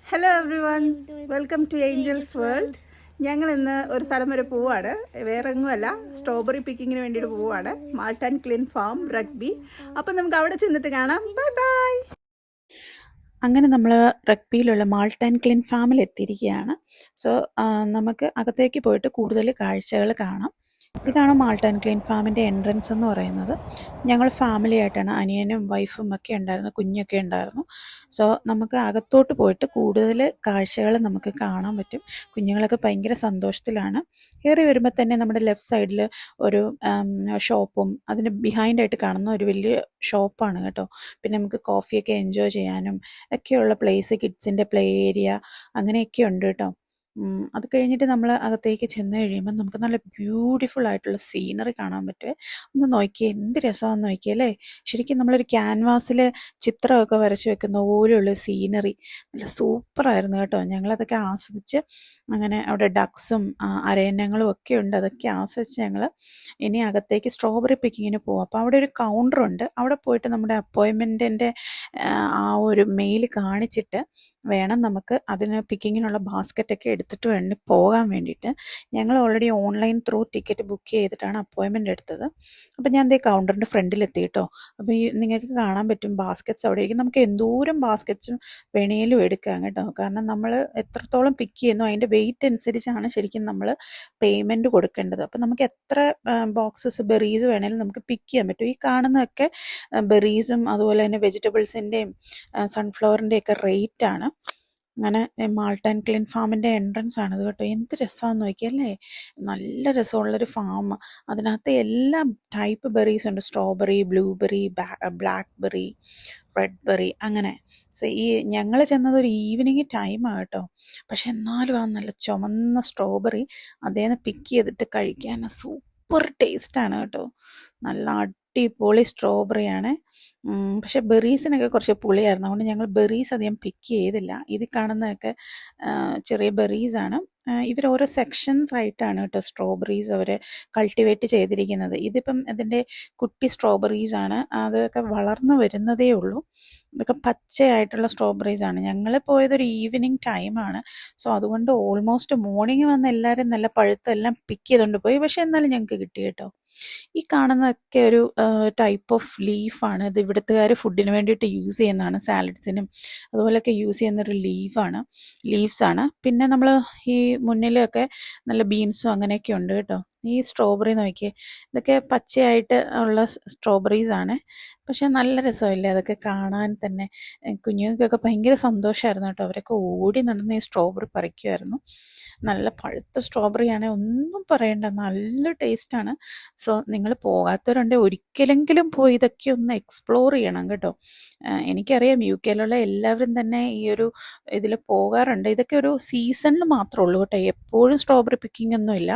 Hello everyone, welcome to angels world. ഞങ്ങൾ ഇന്ന് ഒരു സ്ഥലം വരെ പോവാണ്. വേറെ എങ്ങുമല്ല, സ്ട്രോബെറി പിക്കിങ്ങിന് വേണ്ടിയിട്ട് പോവാണ്. Malt and kiln farm, rugby. അപ്പം നമുക്ക് അവിടെ ചെന്നിട്ട് കാണാം. Bye bye. അങ്ങനെ നമ്മൾ റഗ്ബിയിലുള്ള മാൾട്ട് ആൻഡ് ക്ലിൻ ഫാമിൽ എത്തിയിരിക്കുകയാണ്. സോ നമുക്ക് അകത്തേക്ക് പോയിട്ട് കൂടുതൽ കാഴ്ചകൾ കാണാം. ഇതാണ് മാൾട്ട് ആൻഡ് ക്ലീൻ ഫാമിൻ്റെ എൻട്രൻസ് എന്ന് പറയുന്നത്. ഞങ്ങൾ ഫാമിലി ആയിട്ടാണ്, അനിയനും വൈഫും ഒക്കെ ഉണ്ടായിരുന്നു, കുഞ്ഞൊക്കെ ഉണ്ടായിരുന്നു. സോ നമുക്ക് അകത്തോട്ട് പോയിട്ട് കൂടുതൽ കാഴ്ചകൾ നമുക്ക് കാണാൻ പറ്റും. കുഞ്ഞുങ്ങളൊക്കെ ഭയങ്കര സന്തോഷത്തിലാണ്. കയറി വരുമ്പോൾ തന്നെ നമ്മുടെ ലെഫ്റ്റ് സൈഡിൽ ഒരു ഷോപ്പും അതിന് ബിഹൈൻഡായിട്ട് കാണുന്ന ഒരു വലിയ ഷോപ്പാണ് കേട്ടോ. പിന്നെ നമുക്ക് കോഫിയൊക്കെ എൻജോയ് ചെയ്യാനും ഒക്കെയുള്ള പ്ലേസ്, കിഡ്സിൻ്റെ പ്ലേ ഏരിയ അങ്ങനെയൊക്കെ ഉണ്ട് കേട്ടോ. അത് കഴിഞ്ഞിട്ട് നമ്മൾ അകത്തേക്ക് ചെന്ന് കഴിയുമ്പോൾ നമുക്ക് നല്ല ബ്യൂട്ടിഫുൾ ആയിട്ടുള്ള സീനറി കാണാൻ പറ്റുമേ. ഒന്ന് നോക്കിയേ, എന്ത് രസമാണെന്ന് നോക്കിയേ അല്ലേ. ശരിക്കും നമ്മളൊരു ക്യാൻവാസിൽ ചിത്രമൊക്കെ വരച്ച് വെക്കുന്ന പോലെയുള്ള സീനറി നല്ല സൂപ്പറായിരുന്നു കേട്ടോ. ഞങ്ങളതൊക്കെ ആസ്വദിച്ച് അങ്ങനെ അവിടെ ഡക്സും അരയന്നങ്ങളും ഒക്കെ ഉണ്ട്. അതൊക്കെ ആസ്വദിച്ച് ഞങ്ങൾ ഇനി അകത്തേക്ക് സ്ട്രോബെറി പിക്കിങ്ങിന് പോകും. അപ്പോൾ അവിടെ ഒരു കൗണ്ടറുണ്ട്. അവിടെ പോയിട്ട് നമ്മുടെ അപ്പോയിൻമെൻറ്റിൻ്റെ ആ ഒരു മെയിൽ കാണിച്ചിട്ട് വേണം നമുക്ക് അതിന് പിക്കിങ്ങിനുള്ള ബാസ്ക്കറ്റൊക്കെ എടുത്തിട്ട് വേണ്ടി പോകാൻ വേണ്ടിയിട്ട്. ഞങ്ങൾ already online through ticket book ചെയ്തിട്ടാണ് അപ്പോയിൻമെൻ്റ് എടുത്തത്. അപ്പോൾ ഞാൻ ദേ കൗണ്ടറിൻ്റെ ഫ്രണ്ടിലെത്തി കേട്ടോ. അപ്പോൾ നിങ്ങൾക്ക് കാണാൻ പറ്റും ബാസ്ക്കറ്റ്സ് അവിടെ ഇരിക്കും. നമുക്ക് എന്തോരം ബാസ്ക്കറ്റ്സും വേണേലും എടുക്കാം കേട്ടോ. കാരണം നമ്മൾ എത്രത്തോളം പിക്ക് ചെയ്യുന്നു അതിൻ്റെ വെയിറ്റ് അനുസരിച്ചാണ് ശരിക്കും നമ്മൾ പേയ്മെൻറ്റ് കൊടുക്കേണ്ടത്. അപ്പോൾ നമുക്ക് എത്ര ബോക്സസ് ബെറീസ് വേണേലും നമുക്ക് പിക്ക് ചെയ്യാൻ പറ്റും. ഈ കാണുന്നതൊക്കെ ബെറീസും അതുപോലെ തന്നെ വെജിറ്റബിൾസിൻ്റെയും സൺഫ്ലവറിൻ്റെയൊക്കെ റേറ്റാണ്. അങ്ങനെ മാൾട്ട് ആൻഡ് ക്ലിൻ ഫാമിൻ്റെ എൻട്രൻസ് ആണിത് കേട്ടോ. എന്ത് രസമാണെന്ന് നോക്കിയല്ലേ. നല്ല രസമുള്ളൊരു ഫാം. അതിനകത്ത് എല്ലാ ടൈപ്പ് ബെറീസ് ഉണ്ട്. Strawberry, blueberry, blackberry, red berry അങ്ങനെ. സോ ഈ ഞങ്ങൾ ചെന്നത് ഒരു ഈവനിങ് ടൈമാണ് കേട്ടോ. പക്ഷെ എന്നാലും ആ നല്ല ചുമന്ന സ്ട്രോബെറി അതേന്ന് പിക്ക് ചെയ്തിട്ട് കഴിക്കാൻ സൂപ്പർ ടേസ്റ്റാണ് കേട്ടോ. നല്ല അടിപൊളി സ്ട്രോബെറിയാണ്. പക്ഷെ ബെറീസിനൊക്കെ കുറച്ച് പുളിയായിരുന്നു. അതുകൊണ്ട് ഞങ്ങൾ ബെറീസ് അധികം പിക്ക് ചെയ്തില്ല. ഇതിൽ കാണുന്നതൊക്കെ ചെറിയ ബെറീസാണ്. ഇവർ ഓരോ സെക്ഷൻസ് ആയിട്ടാണ് കേട്ടോ സ്ട്രോബെറീസ് അവർ കൾട്ടിവേറ്റ് ചെയ്തിരിക്കുന്നത്. ഇതിപ്പം ഇതിൻ്റെ കുട്ടി സ്ട്രോബെറീസാണ്. അതൊക്കെ വളർന്നു വരുന്നതേ ഉള്ളൂ. ഇതൊക്കെ പച്ചയായിട്ടുള്ള സ്ട്രോബെറീസാണ്. ഞങ്ങൾ പോയതൊരു ഈവനിങ് ടൈമാണ്. സോ അതുകൊണ്ട് ഓൾമോസ്റ്റ് മോർണിംഗ് വന്ന് എല്ലാവരും നല്ല പഴുത്തെല്ലാം പിക്ക് ചെയ്തുകൊണ്ട് പോയി. പക്ഷെ എന്നാലും ഞങ്ങൾക്ക് കിട്ടി കേട്ടോ. ഈ കാണുന്നതൊക്കെ ഒരു ടൈപ്പ് ഓഫ് ലീഫാണ്. ഇത് ഇവിടുത്തുകാർ ഫുഡിന് വേണ്ടിയിട്ട് യൂസ് ചെയ്യുന്നതാണ്. സാലഡ്സിനും അതുപോലെയൊക്കെ യൂസ് ചെയ്യുന്നൊരു ലീവ്സാണ്. പിന്നെ നമ്മൾ ഈ മുന്നിലൊക്കെ നല്ല ബീൻസും അങ്ങനെയൊക്കെ ഉണ്ട് കേട്ടോ. ഈ സ്ട്രോബെറി നോക്കിയേ, ഇതൊക്കെ പച്ചയായിട്ട് ഉള്ള സ്ട്രോബെറീസാണ്. പക്ഷെ നല്ല രസമില്ലേ അതൊക്കെ കാണാൻ തന്നെ. കുഞ്ഞുങ്ങൾക്കൊക്കെ ഭയങ്കര സന്തോഷമായിരുന്നു കേട്ടോ. അവരൊക്കെ ഓടി നടന്ന് ഈ സ്ട്രോബെറി പറിക്കുമായിരുന്നു. നല്ല പഴുത്ത സ്ട്രോബെറിയാണ്, ഒന്നും പറയണ്ട, നല്ല ടേസ്റ്റാണ്. സോ നിങ്ങൾ പോകാത്തവരുണ്ടെങ്കിൽ ഒരിക്കലെങ്കിലും പോയി ഇതൊക്കെ ഒന്ന് എക്സ്പ്ലോർ ചെയ്യണം കേട്ടോ. എനിക്കറിയാം UK-യിലുള്ള എല്ലാവരും തന്നെ ഈ ഒരു ഇതിൽ പോകാറുണ്ട്. ഇതൊക്കെ ഒരു സീസണിൽ മാത്രമേ ഉള്ളൂ കേട്ടോ. എപ്പോഴും സ്ട്രോബെറി പിക്കിംഗ് ഒന്നും ഇല്ല.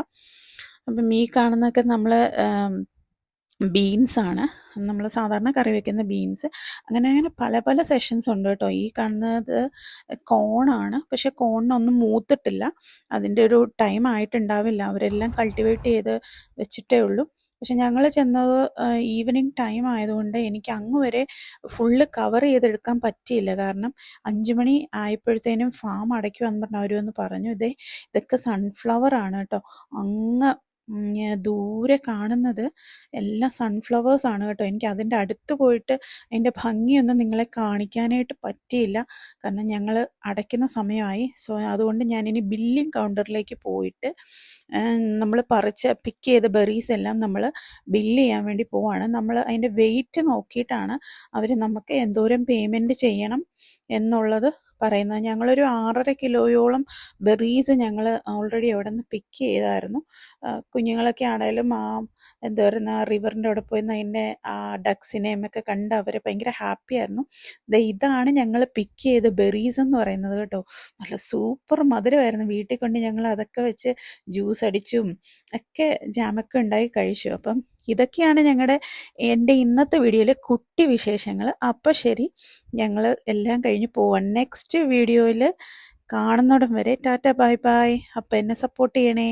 അപ്പം ഈ കാണുന്നതൊക്കെ നമ്മൾ ബീൻസാണ്, നമ്മൾ സാധാരണ കറി വയ്ക്കുന്ന ബീൻസ്. അങ്ങനെ പല പല സെഷൻസ് ഉണ്ട് കേട്ടോ. ഈ കാണുന്നത് കോണാണ്. പക്ഷെ കോണിനൊന്നും മൂത്തിട്ടില്ല. അതിൻ്റെ ഒരു ടൈം ആയിട്ടുണ്ടാവില്ല. അവരെല്ലാം കൾട്ടിവേറ്റ് ചെയ്ത് വെച്ചിട്ടേ ഉള്ളൂ. പക്ഷെ ഞങ്ങൾ ചെന്നത് ഈവനിങ് ടൈം ആയതുകൊണ്ട് എനിക്ക് അങ്ങ് വരെ ഫുള്ള് കവർ ചെയ്തെടുക്കാൻ പറ്റിയില്ല. കാരണം 5 മണി ആയപ്പോഴത്തേനും ഫാം അടയ്ക്കുമെന്ന് പറഞ്ഞ് അവരൊന്ന് പറഞ്ഞു. ഇതൊക്കെ സൺഫ്ലവർ ആണ് കേട്ടോ. അങ്ങ് ദൂരെ കാണുന്നത് എല്ലാം സൺഫ്ലവേഴ്സാണ് കേട്ടോ. എനിക്ക് അതിൻ്റെ അടുത്ത് പോയിട്ട് അതിൻ്റെ ഭംഗിയൊന്നും നിങ്ങളെ കാണിക്കാനായിട്ട് പറ്റിയില്ല. കാരണം ഞങ്ങൾ അടയ്ക്കുന്ന സമയമായി. സോ അതുകൊണ്ട് ഞാനിനി ബില്ലിംഗ് കൗണ്ടറിലേക്ക് പോയിട്ട് നമ്മൾ പിക്ക് ചെയ്ത ബെറീസ് എല്ലാം നമ്മൾ ബില്ല് ചെയ്യാൻ വേണ്ടി പോവാണ്. നമ്മൾ അതിൻ്റെ വെയിറ്റ് നോക്കിയിട്ടാണ് അവർ നമുക്ക് എന്തോരം പേയ്മെൻറ്റ് ചെയ്യണം എന്നുള്ളത് പറയുന്നത്. ഞങ്ങളൊരു 6.5 കിലോയോളം ബെറീസ് ഞങ്ങൾ ഓൾറെഡി അവിടെ നിന്ന് പിക്ക് ചെയ്തായിരുന്നു. കുഞ്ഞുങ്ങളൊക്കെ ആണെങ്കിലും എന്താ പറയുന്ന റിവറിൻ്റെ അവിടെ പോയി അതിൻ്റെ ഡക്സിനെയും ഒക്കെ കണ്ട് അവർ ഭയങ്കര ഹാപ്പി ആയിരുന്നു. ഇതാണ് ഞങ്ങൾ പിക്ക് ചെയ്ത ബെറീസ് എന്ന് പറയുന്നത് കേട്ടോ. നല്ല സൂപ്പർ മധുരമായിരുന്നു. വീട്ടിൽ കൊണ്ട് ഞങ്ങൾ അതൊക്കെ വെച്ച് ജ്യൂസ് അടിച്ചും ഒക്കെ ജാമൊക്കെ ഉണ്ടാക്കി കഴിച്ചു. അപ്പം ഇതൊക്കെയാണ് എൻ്റെ ഇന്നത്തെ വീഡിയോയിലെ കുട്ടി വിശേഷങ്ങൾ. അപ്പം ശരി, ഞങ്ങൾ എല്ലാം കഴിഞ്ഞ് പോവാം. നെക്സ്റ്റ് വീഡിയോയിൽ കാണുന്നിടം വരെ ടാറ്റ ബൈ ബൈ. അപ്പം എന്നെ സപ്പോർട്ട് ചെയ്യണേ.